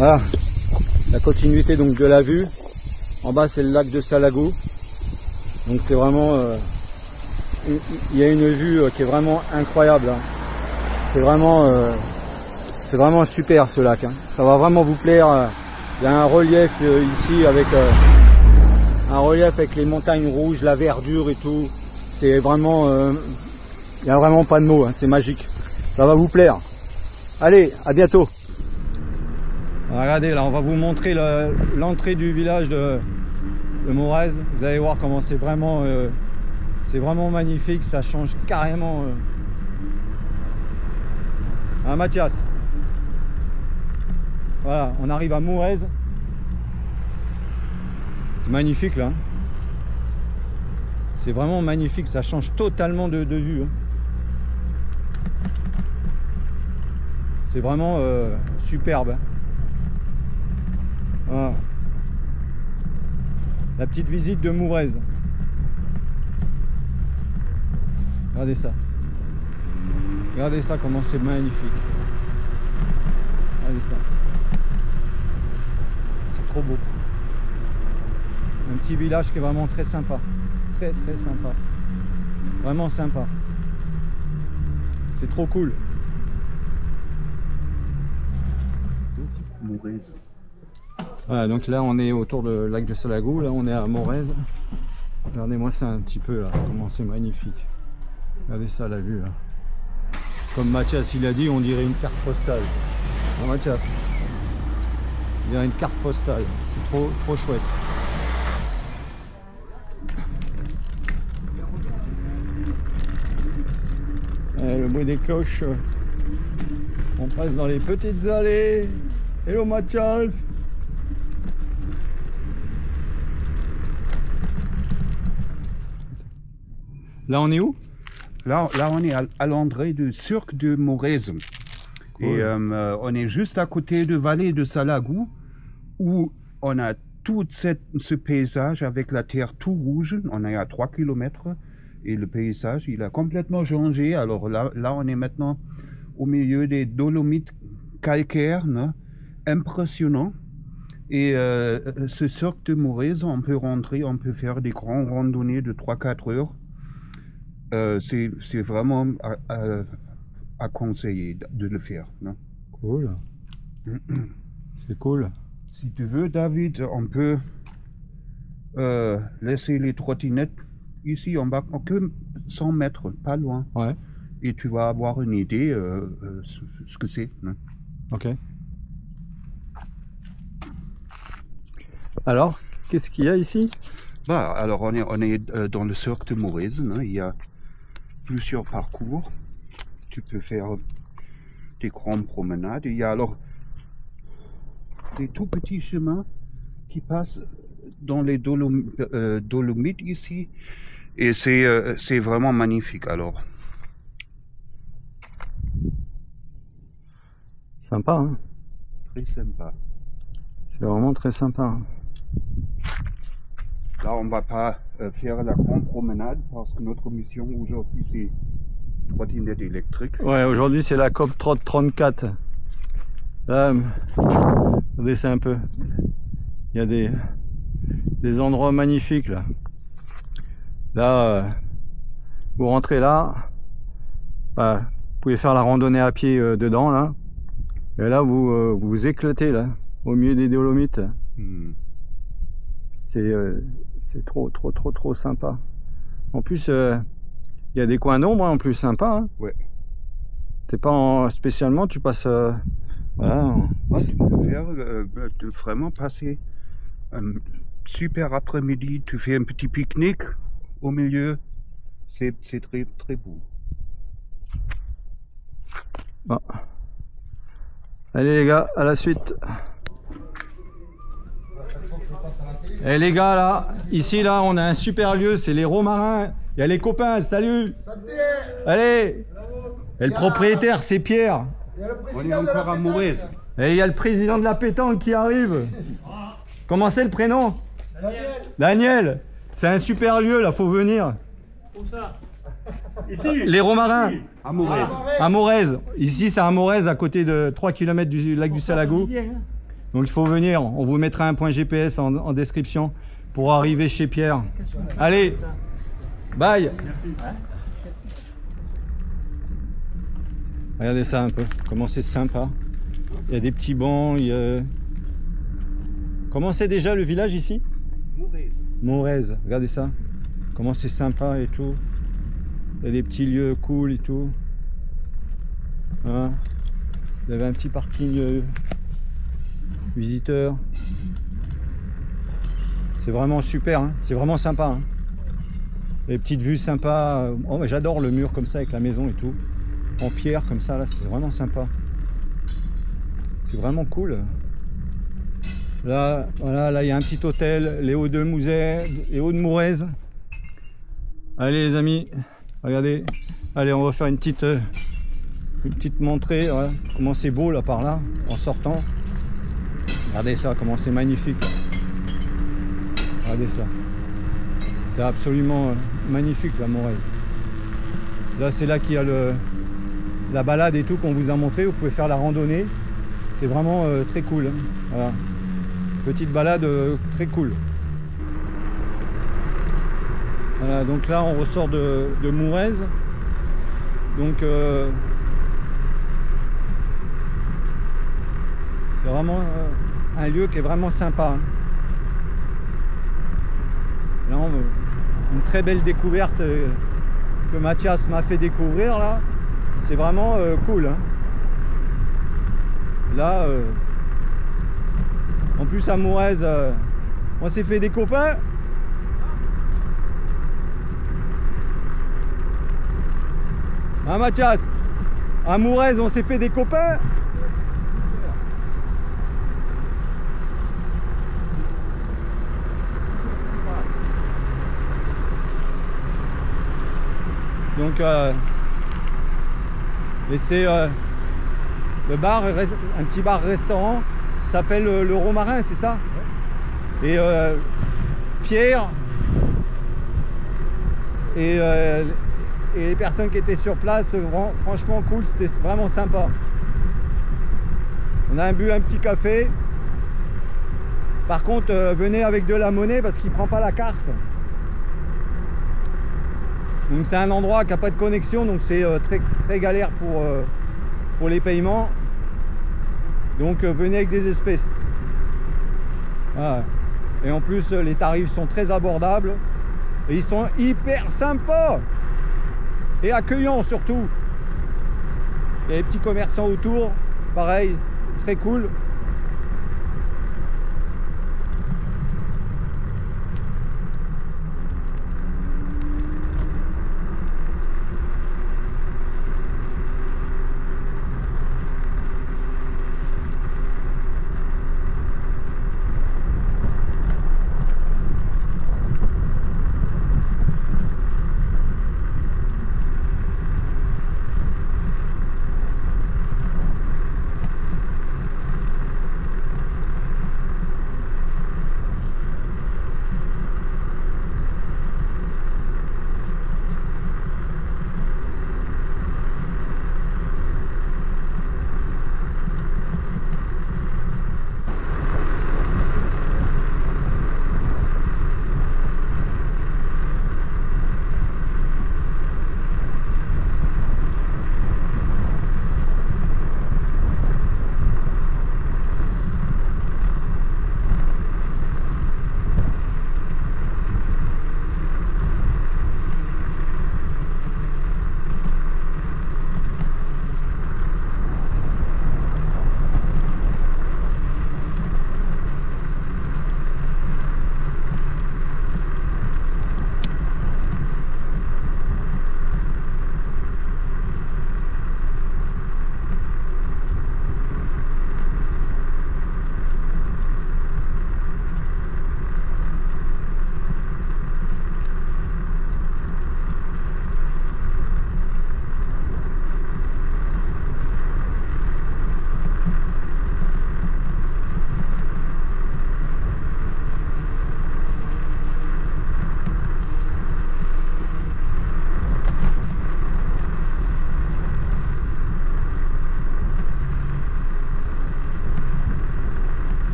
Voilà, la continuité donc de la vue. En bas c'est le lac de Salagou. Donc c'est vraiment, il y a une vue qui est vraiment incroyable. Hein. C'est vraiment super ce lac. Hein. Ça va vraiment vous plaire. Il y a un relief ici avec les montagnes rouges, la verdure et tout. C'est vraiment, il n'y a vraiment pas de mots. Hein. C'est magique. Ça va vous plaire. Allez, à bientôt. Regardez là, on va vous montrer l'entrée du village de Morez. Vous allez voir comment c'est vraiment magnifique. Ça change carrément. Hein, Mathias. Voilà, on arrive à Morez. C'est magnifique là. C'est vraiment magnifique. Ça change totalement de vue. Hein. C'est vraiment superbe. Voilà. La petite visite de Morez. Regardez ça. Regardez ça comment c'est magnifique. Regardez ça. C'est trop beau. Un petit village qui est vraiment très sympa. Très très sympa. Vraiment sympa. C'est trop cool. Morez. Voilà, donc là on est autour du lac de Salagou, là on est à Morez. Regardez-moi ça un petit peu là, comment c'est magnifique. Regardez ça la vue là. Comme Mathias il a dit, on dirait une carte postale. Non, Mathias, on dirait une carte postale, c'est trop chouette. Et le bruit des cloches, on passe dans les petites allées. Hello Mathias. Là on est où? Là on est à l'entrée du cirque de Morez. Cool. Et on est juste à côté de vallée de Salagou, où on a tout ce paysage avec la terre tout rouge. On est à 3 km et le paysage il a complètement changé. Alors là on est maintenant au milieu des dolomites calcaires, hein, impressionnant. Et ce cirque de Morez, on peut rentrer, on peut faire des grandes randonnées de 3-4 heures. C'est vraiment à conseiller de le faire. Non? Cool. C'est cool. Si tu veux, David, on peut laisser les trottinettes ici en bas, que 100 mètres, pas loin. Ouais. Et tu vas avoir une idée ce que c'est. Non? Ok. Alors, qu'est-ce qu'il y a ici? Bah, alors on est dans le cirque de Morez. Non? Il y a plusieurs parcours. Tu peux faire des grandes promenades. Il y a alors des tout petits chemins qui passent dans les Dolomites ici. Et c'est vraiment magnifique alors. Sympa, hein? Très sympa. C'est vraiment très sympa. Hein? Là, on va pas faire la grande promenade parce que notre mission aujourd'hui c'est trottinette électrique. Ouais, aujourd'hui c'est la COP 34. Là, regardez ça un peu. Il y a des endroits magnifiques là. Là, vous rentrez là, bah, vous pouvez faire la randonnée à pied dedans là. Et là, vous vous éclatez là, au milieu des Dolomites. C'est trop sympa. En plus, il y a des coins d'ombre en plus sympas. Hein. Ouais. T'es pas spécialement, tu passes. Voilà. Ouais, tu peux faire vraiment passer un super après-midi. Tu fais un petit pique-nique au milieu. C'est très très beau. Bon. Allez les gars, à la suite. Et les gars là, ici là, on a un super lieu, c'est les Romarins. Il y a les copains, salut. Allez. Et le propriétaire, c'est Pierre. On est encore à Morez. Et il y a le président de la pétanque qui arrive. Comment c'est le prénom? Daniel. C'est un super lieu là, faut venir. Où ça? Ici. Les Romarins. À Morez. À Morez. Ici c'est à Morez, à côté de 3 km du lac du Salagou. Donc il faut venir, on vous mettra un point GPS en description pour arriver chez Pierre. Allez, bye. Regardez ça un peu, comment c'est sympa. Il y a des petits bancs, il y a... Comment c'est déjà le village ici? Morez, regardez ça. Comment c'est sympa et tout. Il y a des petits lieux cool et tout. Hein, vous avez un petit parking visiteur. C'est vraiment super, hein. C'est vraiment sympa. Hein. Les petites vues sympas. Oh, j'adore le mur comme ça avec la maison et tout. En pierre comme ça, là, c'est vraiment sympa. C'est vraiment cool. Là, voilà, là, il y a un petit hôtel, les Hauts de Morez. Allez, les amis, regardez. Allez, on va faire une petite montrée. Voilà. Comment c'est beau là par là, en sortant. Regardez ça, comment c'est magnifique. Regardez ça. C'est absolument magnifique la Morez. Là, c'est là qu'il y a la balade et tout qu'on vous a montré. Vous pouvez faire la randonnée. C'est vraiment très cool. Hein. Voilà. Petite balade très cool. Voilà, donc là on ressort de Morez. Donc c'est vraiment un lieu qui est vraiment sympa. Hein. Là, une très belle découverte que Mathias m'a fait découvrir là. C'est vraiment cool. Hein. Là en plus à Morez, on s'est fait des copains. Hein Mathias? À Morez, on s'est fait des copains. Donc et c'est le bar, un petit bar restaurant. S'appelle le Romarin, c'est ça? Et Pierre et les personnes qui étaient sur place, franchement cool, c'était vraiment sympa. On a bu un petit café. Par contre, venez avec de la monnaie parce qu'il ne prend pas la carte. Donc c'est un endroit qui n'a pas de connexion, donc c'est très galère pour les paiements. Donc venez avec des espèces. Voilà. Et en plus les tarifs sont très abordables. Et ils sont hyper sympas. Et accueillants surtout. Il y a des petits commerçants autour. Pareil, très cool.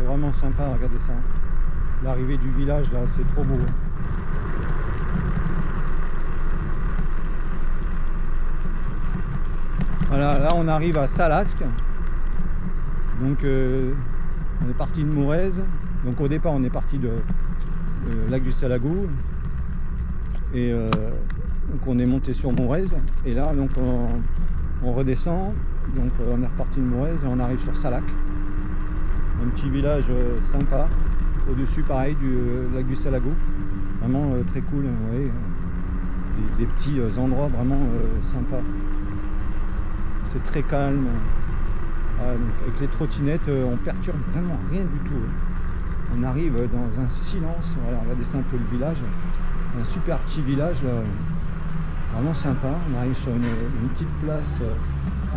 vraiment sympa, regardez ça. L'arrivée du village là, c'est trop beau. Voilà, là on arrive à Salasque. Donc on est parti de Mourez. Donc au départ on est parti de lac du Salagou. Et donc on est monté sur Mourez. Et là donc on redescend. Donc on est reparti de Mourez et on arrive sur Salac. Un petit village sympa. Au-dessus pareil du lac du Salagou. Vraiment très cool. Vous voyez, des petits endroits vraiment sympas. C'est très calme. Ah, donc avec les trottinettes, on perturbe vraiment rien du tout. On arrive dans un silence. Voilà, regardez ça un peu le village. Un super petit village là, vraiment sympa. On arrive sur une petite place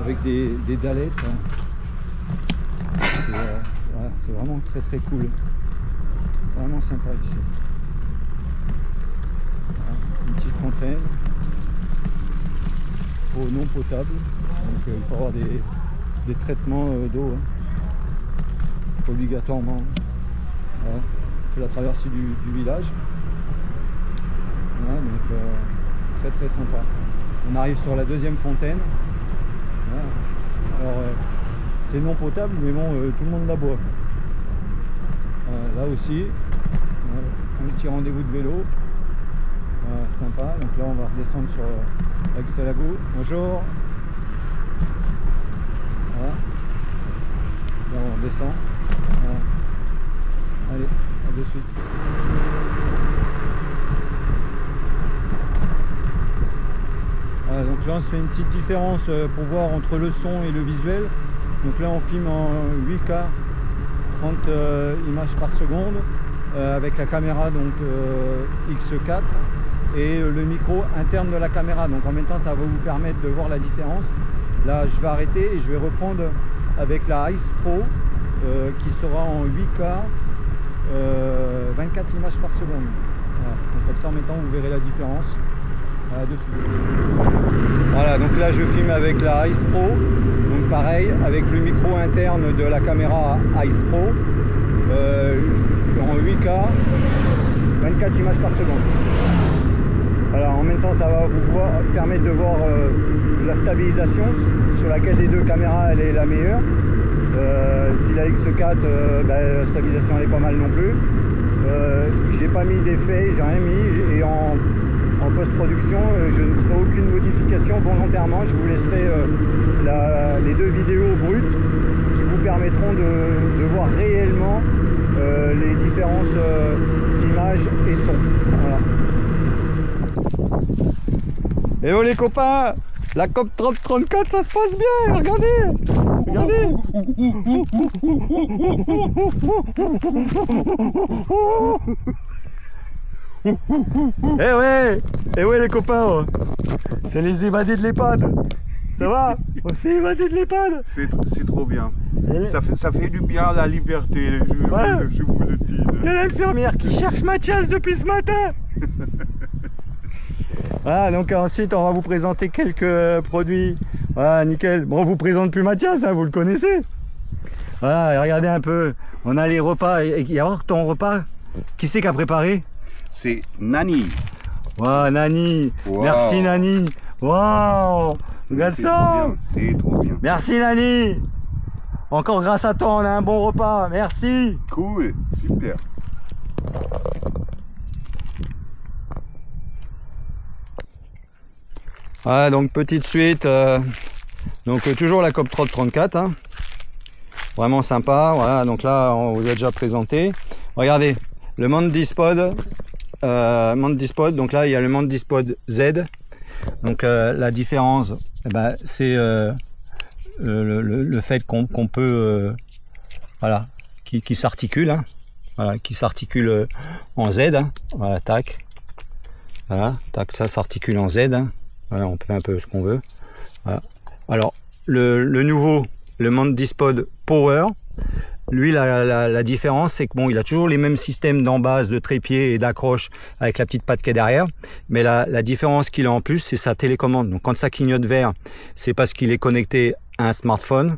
avec des dallettes. Voilà, c'est vraiment très très cool. Vraiment sympa ici. Voilà, une petite fontaine. Eau non potable. Donc il faut avoir des traitements d'eau obligatoirement. Voilà. On fait la traversée du village. Voilà, donc très très sympa. On arrive sur la deuxième fontaine. Voilà. Alors c'est non potable, mais bon, tout le monde la boit. Là aussi, un petit rendez-vous de vélo. Sympa. Donc là on va redescendre sur lac Salagou. Bonjour. Voilà. Là on descend. Voilà. Allez, à de suite. Voilà, donc là on se fait une petite différence pour voir entre le son et le visuel. Donc là on filme en 8K 30 images par seconde avec la caméra donc X4 et le micro interne de la caméra. Donc en même temps ça va vous permettre de voir la différence. Là je vais arrêter et je vais reprendre avec la Ice Pro qui sera en 8K 24 images par seconde. Voilà. Donc comme ça en même temps vous verrez la différence. Voilà, donc là je filme avec la Ice Pro, donc pareil avec le micro interne de la caméra Ice Pro en 8K 24 images par seconde. Voilà, en même temps ça va vous permettre de voir la stabilisation sur laquelle des deux caméras elle est la meilleure. Si la X4 la stabilisation elle est pas mal non plus. J'ai pas mis d'effet, j'ai rien mis et en post-production, je ne ferai aucune modification volontairement. Je vous laisserai les deux vidéos brutes qui vous permettront de voir réellement les différences images et son. Voilà. Et oh les copains, la COP 3034 ça se passe bien, regardez. Regardez. Eh ouais les copains, c'est les évadés de l'EHPAD. Ça va? On s'est évadé de l'EHPAD. C'est trop bien. Ça fait du bien à la liberté, je vous le dis. Il y a l'infirmière qui cherche Mathias depuis ce matin. Voilà, donc ensuite on va vous présenter quelques produits. Voilà, nickel. Bon, on vous présente plus Mathias, hein, vous le connaissez. Voilà, et regardez un peu. On a les repas. Et il y a ton repas. Qui c'est qui a préparé? C'est Nani. Waouh, Nani. Wow. Merci Nani. Waouh. Regarde ça. C'est trop bien. Merci Nani. Encore grâce à toi, on a un bon repas. Merci. Cool. Super. Voilà, donc petite suite. Donc toujours la COP 3034. Hein. Vraiment sympa. Voilà, donc là, on vous a déjà présenté. Regardez, le Mandispod. Donc là il y a le Mandispod Z. Donc la différence c'est le fait qu'on peut voilà, qui s'articule, hein, voilà, qui s'articule en Z, hein, voilà, tac, voilà, tac, ça s'articule en Z, hein, voilà, on fait un peu ce qu'on veut, voilà. Alors le nouveau, le Mandispod Power, lui, la différence, c'est que bon, il a toujours les mêmes systèmes d'embase, de trépied et d'accroche avec la petite patte qui est derrière. Mais la différence qu'il a en plus, c'est sa télécommande. Donc, quand ça clignote vert, c'est parce qu'il est connecté à un smartphone.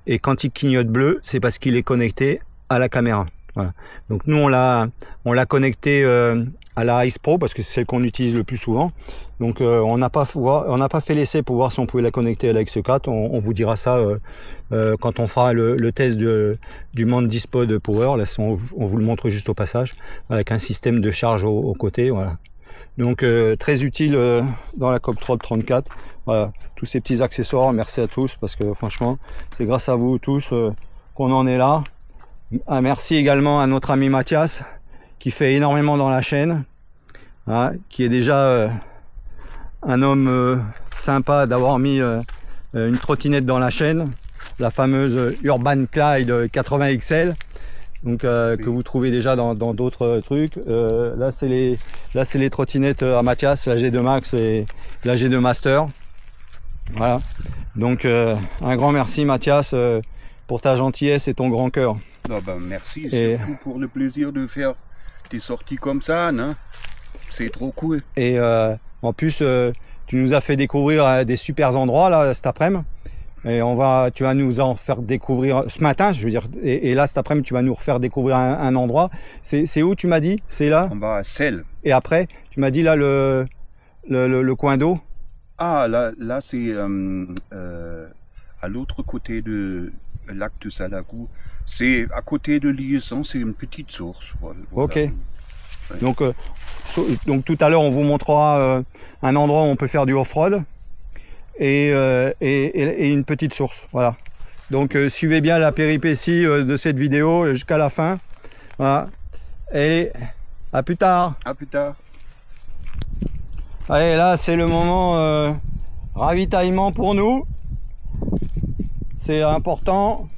Et quand il clignote bleu, c'est parce qu'il est connecté à la caméra. Voilà. Donc nous on l'a connecté à la Ice Pro parce que c'est celle qu'on utilise le plus souvent. Donc on n'a pas fait l'essai pour voir si on pouvait la connecter à la X4. On vous dira ça quand on fera le test du Mandispod Power. Là, on vous le montre juste au passage avec un système de charge au côté. Voilà. Donc très utile dans la COP3 34. Voilà, tous ces petits accessoires. Merci à tous parce que franchement c'est grâce à vous tous qu'on en est là. Ah, merci également à notre ami Mathias qui fait énormément dans la chaîne, hein, qui est déjà un homme sympa d'avoir mis une trottinette dans la chaîne, la fameuse Urban Clyde 80 XL, donc que vous trouvez déjà dans d'autres trucs. Là c'est les trottinettes à Mathias, la G2 Max et la G2 Master. Voilà, donc un grand merci Mathias pour ta gentillesse et ton grand cœur. Non, ben, merci, surtout pour le plaisir de faire des sorties comme ça, non? C'est trop cool. Et en plus, tu nous as fait découvrir des super endroits là cet après-midi. Et tu vas nous en faire découvrir ce matin, je veux dire. Et là cet après-midi, tu vas nous refaire découvrir un endroit. C'est où tu m'as dit? C'est là? On va à Celle. Et après, tu m'as dit là le coin d'eau. Ah, là c'est à l'autre côté de lac de Salagou. C'est à côté de Liaison, c'est une petite source. Voilà. Ok. Ouais. Donc tout à l'heure, on vous montrera un endroit où on peut faire du off-road et une petite source. Voilà. Donc suivez bien la péripétie de cette vidéo jusqu'à la fin. Voilà. Et à plus tard. À plus tard. Allez, là, c'est le moment ravitaillement pour nous. C'est important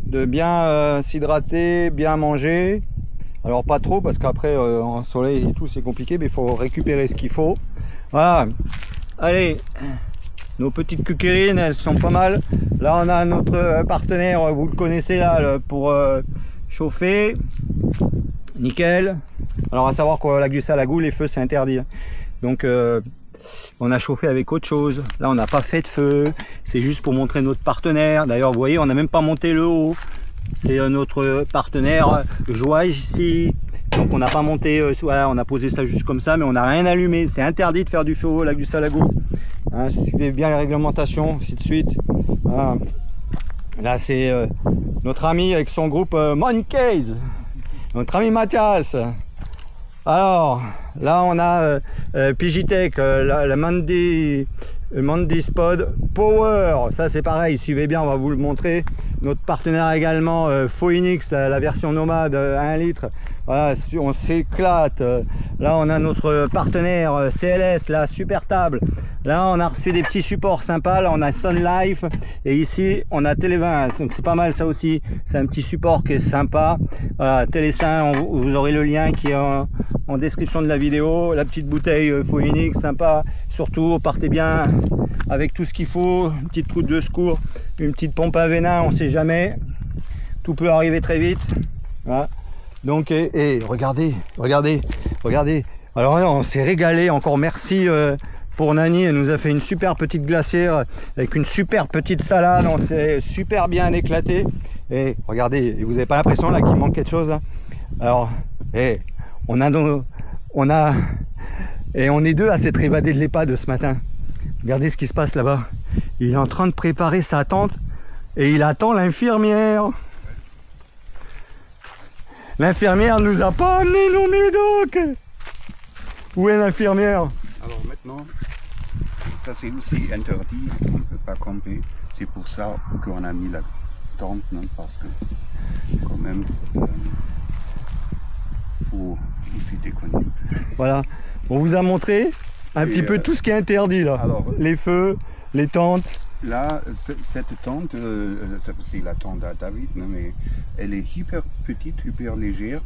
de bien s'hydrater, bien manger. Alors pas trop parce qu'après en soleil et tout c'est compliqué, mais il faut récupérer ce qu'il faut. Voilà. Allez, nos petites cuquerines, elles sont pas mal. Là on a notre partenaire, vous le connaissez là, pour chauffer. Nickel. Alors à savoir qu'au lac du Salagou, les feux c'est interdit. Donc on a chauffé avec autre chose. Là on n'a pas fait de feu, c'est juste pour montrer notre partenaire. D'ailleurs vous voyez, on n'a même pas monté le haut. C'est notre partenaire Joie ici. Donc on n'a pas monté, voilà, on a posé ça juste comme ça, mais on n'a rien allumé. C'est interdit de faire du feu au lac du Salagou. Hein, suivez bien les réglementations, ainsi de suite. Voilà. Là c'est notre ami avec son groupe Monkeys, notre ami Mathias. Alors là on a Pigitech, la Mandispod Power. Ça c'est pareil, suivez bien, on va vous le montrer. Notre partenaire également Phoenix, la version nomade 1 litre. Voilà, on s'éclate. Là on a notre partenaire CLS, la super table. Là on a reçu des petits supports sympas. Là on a Sun Life et ici on a Télé20. Donc c'est pas mal ça aussi. C'est un petit support qui est sympa. Voilà, Télé5, vous aurez le lien qui est en description de la vidéo. La petite bouteille Phoenix, sympa. Surtout partez bien avec tout ce qu'il faut. Une petite trousse de secours, une petite pompe à venin, on sait jamais. Tout peut arriver très vite. Voilà. Donc et regardez. Alors là, on s'est régalé. Encore merci pour Nani. Elle nous a fait une super petite glacière avec une super petite salade. On s'est super bien éclaté. Et regardez, vous n'avez pas l'impression là qu'il manque quelque chose, hein? Alors on est deux à s'être évadés de l'EHPAD ce matin. Regardez ce qui se passe là-bas. Il est en train de préparer sa tente et il attend l'infirmière. L'infirmière nous a pas amené nos médocs. Où est l'infirmière? Alors maintenant, ça c'est aussi interdit, on ne peut pas camper. C'est pour ça qu'on a mis la tente, non? Parce que quand même, faut aussi déconner. Voilà, on vous a montré un petit peu tout ce qui est interdit là. Alors, les feux, les tentes. Là, cette tente, c'est la tente à David, non, mais elle est hyper petite, hyper légère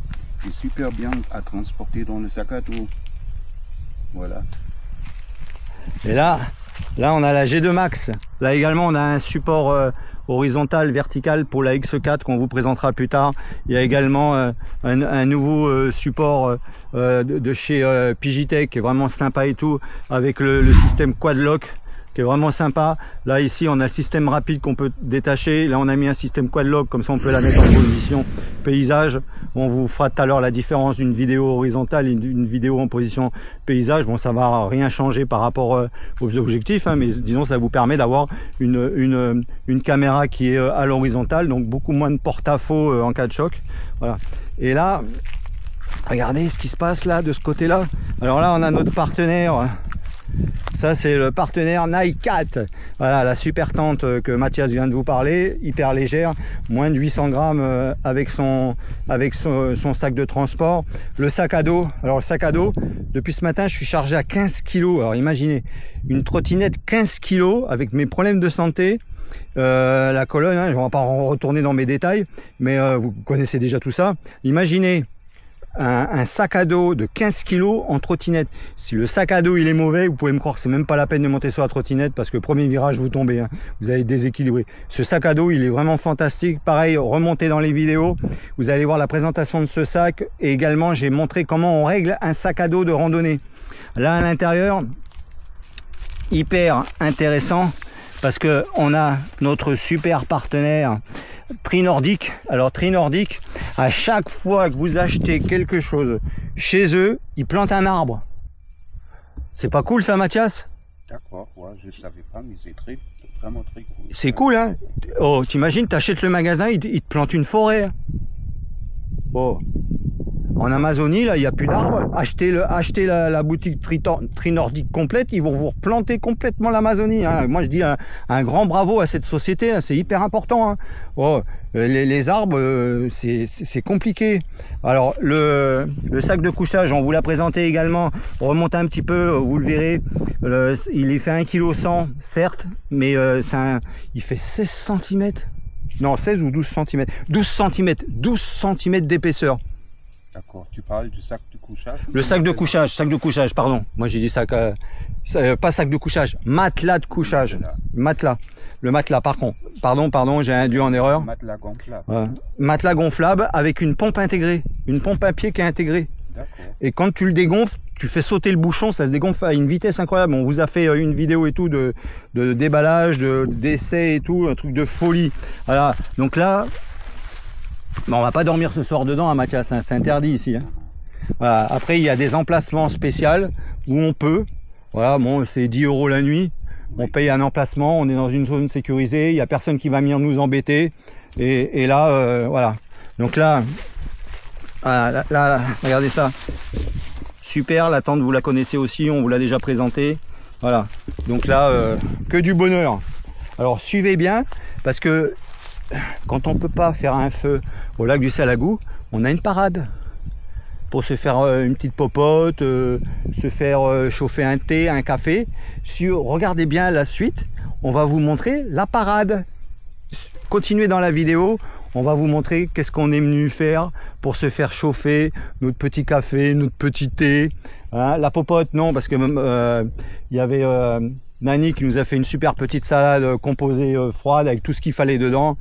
et super bien à transporter dans le sac à dos. Voilà. Et là on a la G2 Max. Là également on a un support horizontal, vertical pour la X4 qu'on vous présentera plus tard. Il y a également un nouveau support de chez Pigitech qui est vraiment sympa et tout, avec le système Quadlock. qui est vraiment sympa. Là ici on a le système rapide qu'on peut détacher. Là on a mis un système quad-lock, comme ça on peut la mettre en position paysage. On vous fera tout à l'heure la différence d'une vidéo horizontale et d'une vidéo en position paysage. Bon, ça va rien changer par rapport aux objectifs, hein, mais disons ça vous permet d'avoir une caméra qui est à l'horizontale, donc beaucoup moins de porte-à-faux en cas de choc. Voilà. Et là, regardez ce qui se passe là de ce côté-là. Alors là, on a notre partenaire. Ça, c'est le partenaire Naikat. Voilà, la super tente que Mathias vient de vous parler, hyper légère, moins de 800 grammes avec son sac de transport. Le sac à dos, alors le sac à dos, depuis ce matin, je suis chargé à 15 kg. Alors imaginez, une trottinette 15 kg avec mes problèmes de santé. La colonne, hein, je ne vais pas retourner dans mes détails, mais vous connaissez déjà tout ça. Imaginez un sac à dos de 15 kg en trottinette. Si le sac à dos il est mauvais, vous pouvez me croire que c'est même pas la peine de monter sur la trottinette, parce que premier virage vous tombez, hein, vous allez déséquilibrer. Ce sac à dos il est vraiment fantastique. Pareil, remontez dans les vidéos, vous allez voir la présentation de ce sac, et également j'ai montré comment on règle un sac à dos de randonnée. Là à l'intérieur, hyper intéressant, parce que on a notre super partenaire Trinordic. Alors Trinordic, à chaque fois que vous achetez quelque chose chez eux, ils plantent un arbre. C'est pas cool ça, Mathias? D'accord, ouais, je savais pas, mais c'est vraiment très cool. C'est cool, hein? Oh, t'imagines, t'achètes le magasin, ils te plantent une forêt. Oh. En Amazonie, là, il n'y a plus d'arbres. Achetez la boutique Trinordic complète, ils vont vous replanter complètement l'Amazonie. Hein. Moi, je dis un grand bravo à cette société, hein, c'est hyper important. Hein. Oh, les arbres, c'est compliqué. Alors, le sac de couchage, on vous l'a présenté également. Remontez un petit peu, vous le verrez. Il est fait 1,1 kg, certes, mais il fait 16 cm. Non, 16 ou 12 cm. 12 cm d'épaisseur. D'accord, tu parles du sac de couchage? Le sac de couchage, pardon. Moi j'ai dit sac, pas sac de couchage, matelas de couchage. Matelas. Le matelas, par contre. Pardon, j'ai induit en erreur. Matelas gonflable. Matelas gonflable avec une pompe intégrée, une pompe à pied qui est intégrée. Et quand tu le dégonfles, tu fais sauter le bouchon, ça se dégonfle à une vitesse incroyable. On vous a fait une vidéo et tout de déballage, d'essai et tout, un truc de folie. Voilà, donc là... Bon, on va pas dormir ce soir dedans, hein, Mathias, hein, c'est interdit ici. Hein. Voilà. Après, il y a des emplacements spéciaux où on peut. Voilà, bon, c'est 10 € la nuit. On paye un emplacement, on est dans une zone sécurisée, il n'y a personne qui va venir nous embêter. Et là, voilà. Donc là, regardez ça. Super, la tente, vous la connaissez aussi, on vous l'a déjà présentée. Voilà. Donc là, que du bonheur. Alors, suivez bien, parce que quand on ne peut pas faire un feu au lac du Salagou, on a une parade pour se faire une petite popote, se faire chauffer un thé, un café. Regardez bien la suite, on va vous montrer la parade. Continuez dans la vidéo, on va vous montrer qu'est-ce qu'on est venu faire pour se faire chauffer notre petit café, notre petit thé. Hein, la popote, non, parce que il y avait Nani qui nous a fait une super petite salade composée froide avec tout ce qu'il fallait dedans.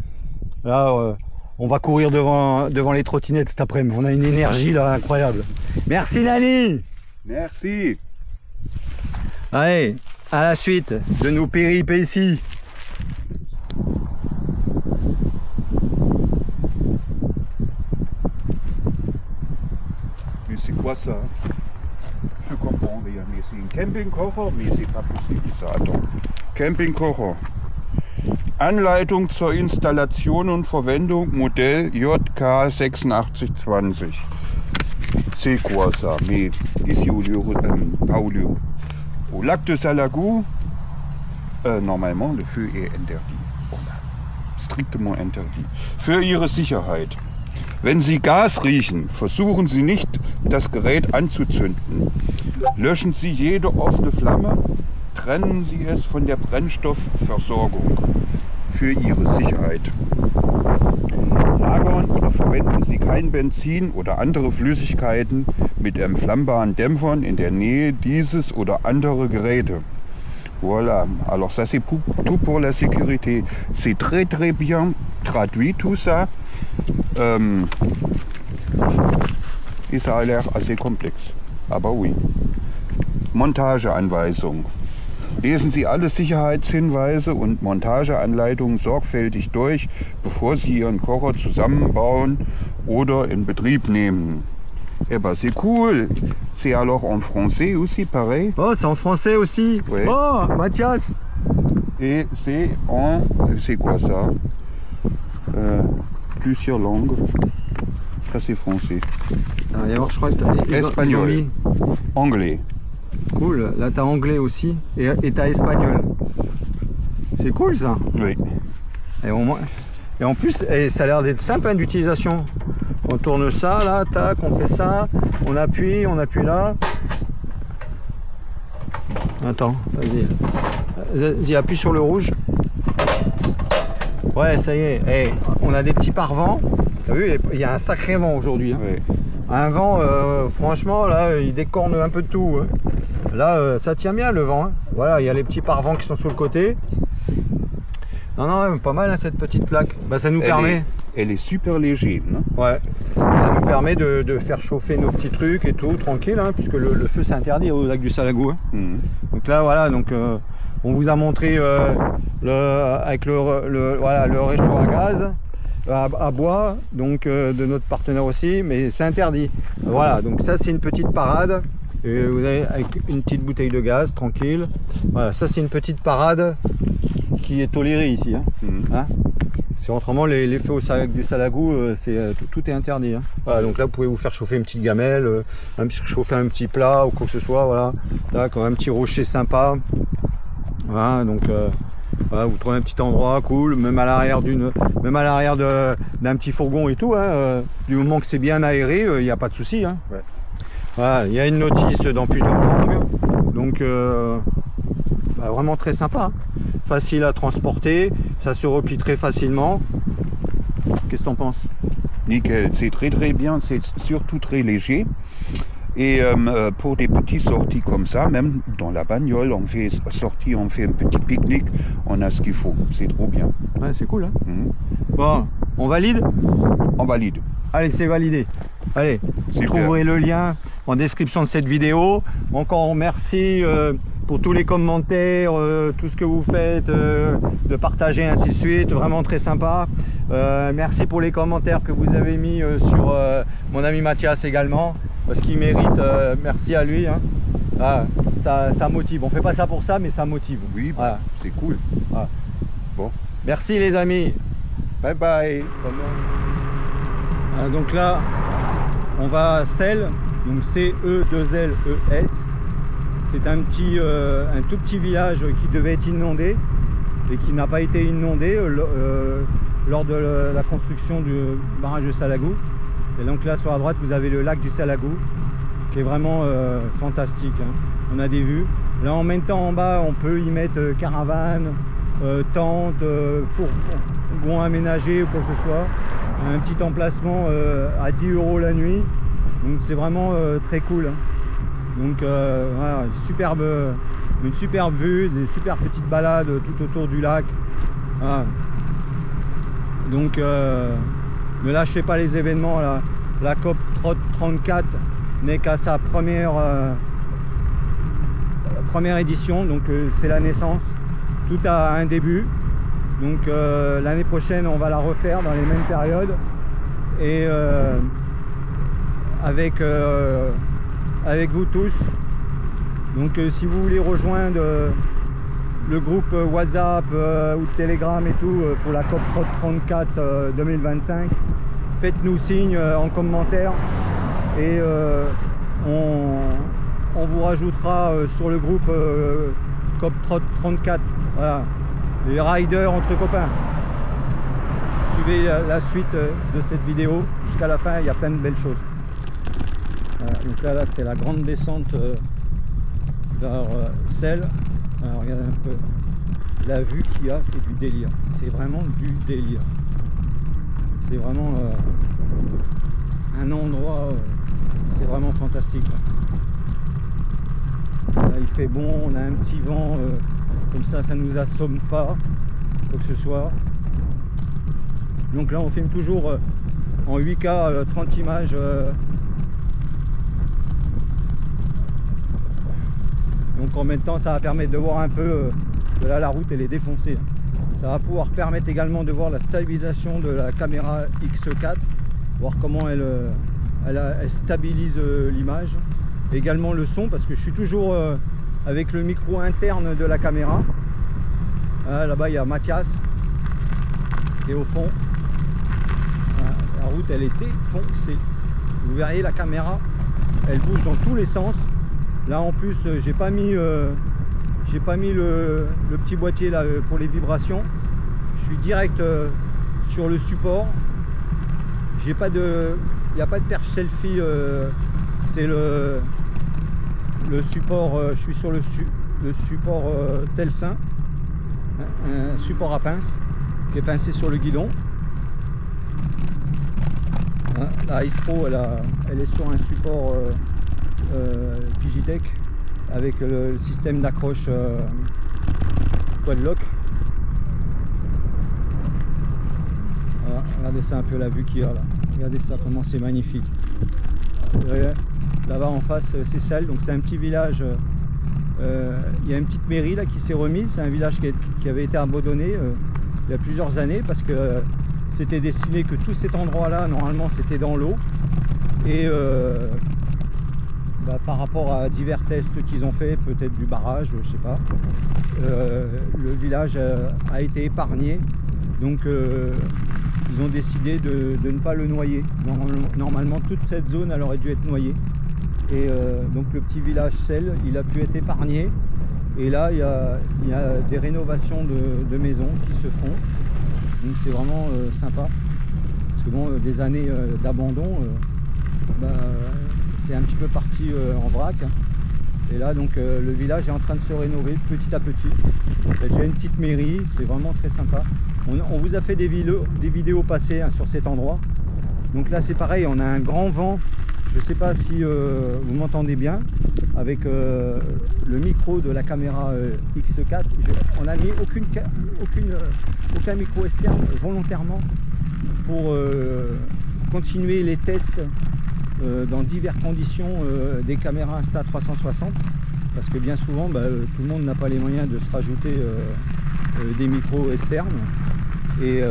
Là, on va courir devant les trottinettes cet après-midi. On a une énergie là incroyable. Merci Nani. Merci. Allez, à la suite de nos péripéties. Mais c'est quoi ça? Je comprends rien, mais c'est un Campingkocher, mais c'est pas possible ça. Attends. Campingkocher. Anleitung zur Installation und Verwendung Modell JK 8620. C'est quoi ça? Mais ici au lieu Paulio. Au lac de Salagou, normalement le feu est interdit. Voilà. Striktement interdit. Für Ihre Sicherheit. Wenn Sie Gas riechen, versuchen Sie nicht, das Gerät anzuzünden. Löschen Sie jede offene Flamme, trennen Sie es von der Brennstoffversorgung. Für Ihre Sicherheit. Lagern oder verwenden Sie kein Benzin oder andere Flüssigkeiten mit entflammbaren Dämpfern in der Nähe dieses oder andere Geräte. Voilà, alors ça c'est tout pour la sécurité. C'est très bien traduit tout ça. Et ça a l'air assez complexe. Aber oui. Montageanweisung. Lesen Sie alle Sicherheitshinweise und Montageanleitungen sorgfältig durch, bevor Sie Ihren Kocher zusammenbauen oder in Betrieb nehmen. Eh ben c'est cool. C'est alors en français aussi pareil. Oh, c'est en français aussi. Ouais. Oh, Mathias. Et c'est en... c'est quoi ça? Plusieurs langues. Ça c'est français. Ah, et alors, je crois que t'as Espagnol. ils ont mis- Anglais. Cool. Là, t'as anglais aussi et t'as espagnol. C'est cool ça. Oui. Et, au moins... et en plus, ça a l'air d'être simple hein, d'utilisation. On tourne ça, là, tac, on fait ça, on appuie là. Attends, vas-y. Vas-y, appuie sur le rouge. Ouais, ça y est. Hey, on a des petits pare-vents. T'as vu, il y a un sacré vent aujourd'hui. Hein. Oui. Un vent, franchement, là, il décorne un peu de tout. Hein. Là, ça tient bien le vent. Hein. Voilà, il y a les petits pare-vents qui sont sur le côté. Non, non, pas mal hein, cette petite plaque. Bah, ça nous permet. Elle est super léger. Non? Ouais. Ça nous permet de faire chauffer nos petits trucs et tout, tranquille, hein, puisque le feu c'est interdit au lac du Salagou. Hein. Mhm. Donc là, voilà, donc on vous a montré avec le réchaud à gaz, à bois, donc de notre partenaire aussi, mais c'est interdit. Voilà, donc ça c'est une petite parade. Et vous avez avec une petite bouteille de gaz, tranquille. Voilà, ça c'est une petite parade qui est tolérée ici. Hein. Mhm. Hein, c'est autrement les feux au lac du Salagou, tout est interdit. Hein. Voilà, donc là vous pouvez vous faire chauffer une petite gamelle, chauffer un petit plat ou quoi que ce soit. Voilà, d'accord, un petit rocher sympa. Voilà, donc voilà, vous trouvez un petit endroit cool, même à l'arrière d'un petit fourgon et tout. Hein, du moment que c'est bien aéré, il n'y a pas de souci. Hein. Ouais. Voilà, il y a une notice dans plusieurs langues, donc bah, vraiment très sympa. Hein. Facile à transporter, ça se replie très facilement. Qu'est-ce que t'en penses? Nickel, c'est très bien, c'est surtout très léger. Et pour des petites sorties comme ça, même dans la bagnole, on fait sortie, on fait un petit pique-nique, on a ce qu'il faut, c'est trop bien. Ouais, c'est cool. Hein. Mhm. Bon, on valide? On valide. Allez, c'est validé. Allez, vous Super. trouverez le lien en description de cette vidéo. Encore merci pour tous les commentaires, tout ce que vous faites, de partager, ainsi de suite. Vraiment très sympa. Merci pour les commentaires que vous avez mis sur mon ami Mathias également, parce qu'il mérite. Merci à lui. Hein. Ah, ça motive. On fait pas ça pour ça, mais ça motive. Oui, bah, Voilà. c'est cool. Voilà. Bon, Merci les amis. bye bye. Donc là, on va à Celles, donc C-E-2-L-E-S. C'est un tout petit village qui devait être inondé et qui n'a pas été inondé lors de la construction du barrage de Salagou. Et donc là, sur la droite, vous avez le lac du Salagou qui est vraiment fantastique. Hein. On a des vues. Là, en même temps, en bas, on peut y mettre caravane, tente, fourgon aménagé ou quoi que ce soit. Un petit emplacement à 10 € la nuit, donc c'est vraiment très cool. Hein. Donc voilà, une superbe vue, des super petites balades tout autour du lac. Voilà. Donc ne lâchez pas les événements. La COP 34 n'est qu'à sa première édition, donc c'est la naissance. Tout a un début. Donc l'année prochaine on va la refaire dans les mêmes périodes et avec vous tous. Donc si vous voulez rejoindre le groupe WhatsApp ou Telegram et tout pour la COP 34 2025, faites-nous signe en commentaire et on vous rajoutera sur le groupe COP 34. Voilà. Les riders entre copains. Suivez la suite de cette vidéo jusqu'à la fin, il y a plein de belles choses. Voilà, donc là c'est la grande descente vers Celles. Alors regardez un peu la vue qu'il y a, c'est du délire. C'est vraiment du délire. C'est vraiment un endroit, c'est vraiment fantastique. Là il fait bon, on a un petit vent. Comme ça nous assomme pas, quoi que ce soit. Donc là on filme toujours en 8K 30 images. Donc en même temps ça va permettre de voir un peu que là la route elle est défoncée. Ça va pouvoir permettre également de voir la stabilisation de la caméra X4, voir comment elle stabilise l'image. Également le son, parce que je suis toujours avec le micro interne de la caméra. Là-bas il y a Mathias qui est au fond. La route elle est défoncée. Vous verriez la caméra, elle bouge dans tous les sens. Là en plus j'ai pas mis le petit boîtier là pour les vibrations. Je suis direct sur le support. J'ai pas de, il n'y a pas de perche selfie. C'est le support. Je suis sur le support Telsin, un support à pince qui est pincé sur le guidon. La Ice Pro elle est sur un support Digitech avec le système d'accroche quad lock. Voilà, regardez ça un peu la vue qu'il y a là. Regardez ça comment c'est magnifique. Là-bas en face c'est Celle, donc c'est un petit village. Il y a une petite mairie là qui s'est remise. C'est un village qui avait été abandonné il y a plusieurs années parce que c'était destiné que tout cet endroit là normalement c'était dans l'eau et par rapport à divers tests qu'ils ont fait, peut-être du barrage, je sais pas, le village a été épargné, donc ils ont décidé de ne pas le noyer. Normalement toute cette zone elle aurait dû être noyée et donc le petit village Celle il a pu être épargné et là il y a des rénovations de maisons qui se font, donc c'est vraiment sympa parce que bon des années d'abandon c'est un petit peu parti en vrac et là donc le village est en train de se rénover petit à petit. Il y a déjà une petite mairie, c'est vraiment très sympa. On vous a fait des vidéos passées sur cet endroit. Donc là c'est pareil, on a un grand vent. Je ne sais pas si vous m'entendez bien avec le micro de la caméra X4. On n'a mis aucun micro externe volontairement pour continuer les tests dans diverses conditions des caméras Insta360 parce que bien souvent tout le monde n'a pas les moyens de se rajouter des micros externes et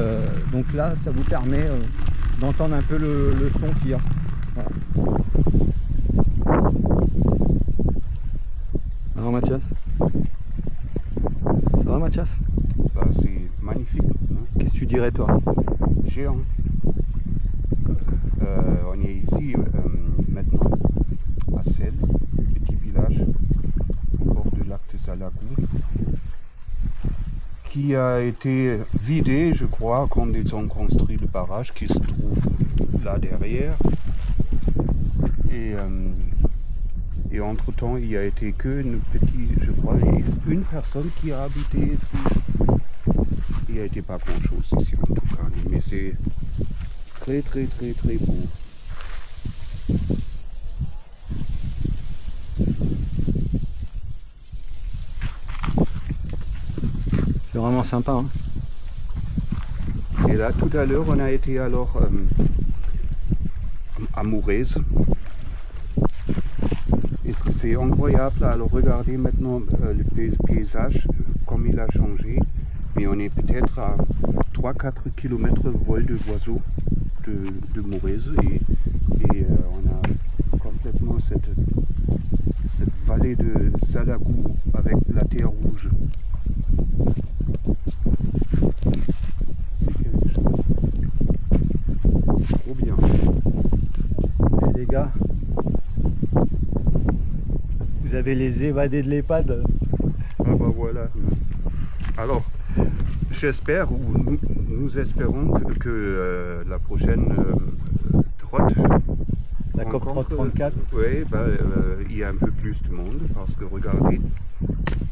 donc là ça vous permet d'entendre un peu le son qu'il y a. Voilà. Alors Mathias, ça va Mathias? C'est magnifique. Hein? Qu'est-ce que tu dirais toi? Géant. On est ici maintenant à Celle, petit village au bord du lac de Salagou, qui a été vidé, je crois, quand ils ont construit le barrage qui se trouve là derrière. Et entre temps, il n'y a été que je crois, une personne qui a habité ici. Il n'y a été pas grand chose ici en tout cas, mais c'est très très très très beau. C'est vraiment sympa. Hein. Et là tout à l'heure on a été alors à Mourez. Est-ce que c'est incroyable? Alors regardez maintenant le paysage comme il a changé. Mais on est peut-être à 3-4 km vol de l'oiseau de Mourez et on a complètement cette vallée de Salagou avec la terre rouge. C'est quelque chose. Trop bien. Et les gars, vous avez les évadés de l'EHPAD. Ah bah voilà. Alors, j'espère, ou nous espérons que la prochaine trotte, la COP 34, oui, il y a un peu plus de monde parce que regardez,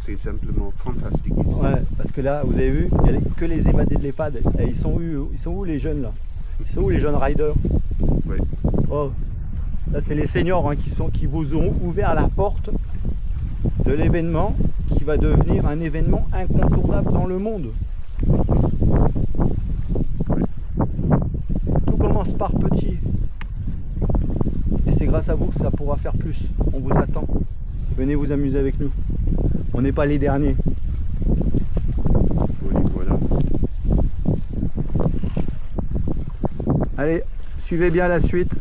c'est simplement fantastique ici. Ouais, parce que là, vous avez vu, il n'y a que les évadés de l'EHPAD. Et ils sont où les jeunes là? Ils sont où les jeunes riders? Oui. Oh, là, c'est les seniors hein, qui vous ont ouvert la porte de l'événement qui va devenir un événement incontournable dans le monde. Tout commence par petit et c'est grâce à vous que ça pourra faire plus. On vous attend. Venez vous amuser avec nous. on n'est pas les derniers. Voilà. Allez, suivez bien la suite.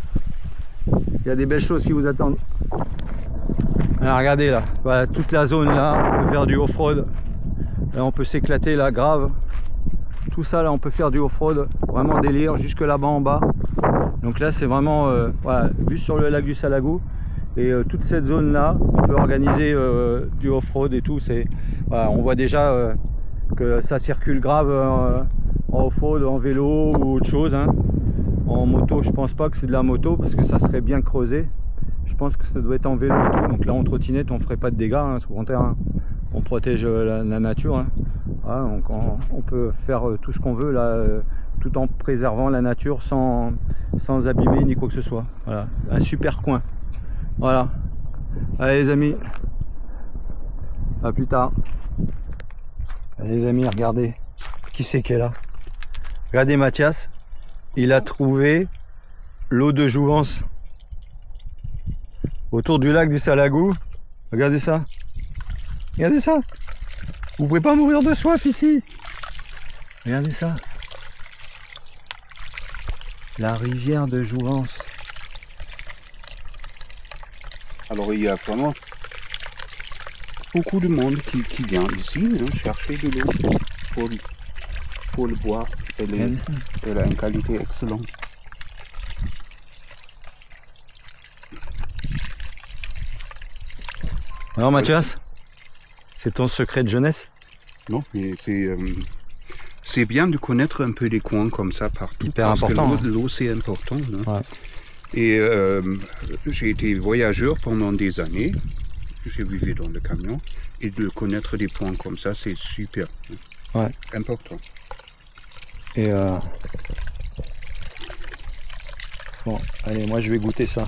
Il y a des belles choses qui vous attendent. Alors, regardez là, voilà, toute la zone là, on peut faire du off-road. Là on peut s'éclater là, grave. Tout ça là on peut faire du off-road, vraiment délire, jusque là-bas en bas. Donc là c'est vraiment voilà, vue sur le lac du Salagou. Et toute cette zone là, on peut organiser du off-road et tout. Voilà, on voit déjà que ça circule grave en off-road, en vélo ou autre chose. Hein. En moto, je pense pas que c'est de la moto parce que ça serait bien creusé. Je pense que ça doit être en vélo et tout. Donc là en trottinette on ferait pas de dégâts, hein, au contraire. Hein. On protège la nature. Hein. Voilà, donc on peut faire tout ce qu'on veut là, tout en préservant la nature sans abîmer ni quoi que ce soit. Voilà, un super coin. Voilà. Allez les amis, à plus tard. Allez les amis, regardez qui c'est qui est là. Regardez Mathias, il a trouvé l'eau de jouvence autour du lac du Salagou. Regardez ça. Regardez ça. Vous pouvez pas mourir de soif ici. Regardez ça. La rivière de Jouvence. Alors il y a vraiment beaucoup de monde qui vient ici hein, chercher de l'eau pour le boire. Elle a une qualité excellente. Alors Mathias, c'est ton secret de jeunesse? Non, mais c'est bien de connaître un peu des coins comme ça partout. Hyper important. Parce que l'eau c'est important. Hein. Ouais. Et j'ai été voyageur pendant des années. J'ai vécu dans le camion. Et de connaître des points comme ça, c'est super. Ouais. Important. Et bon, allez, moi je vais goûter ça.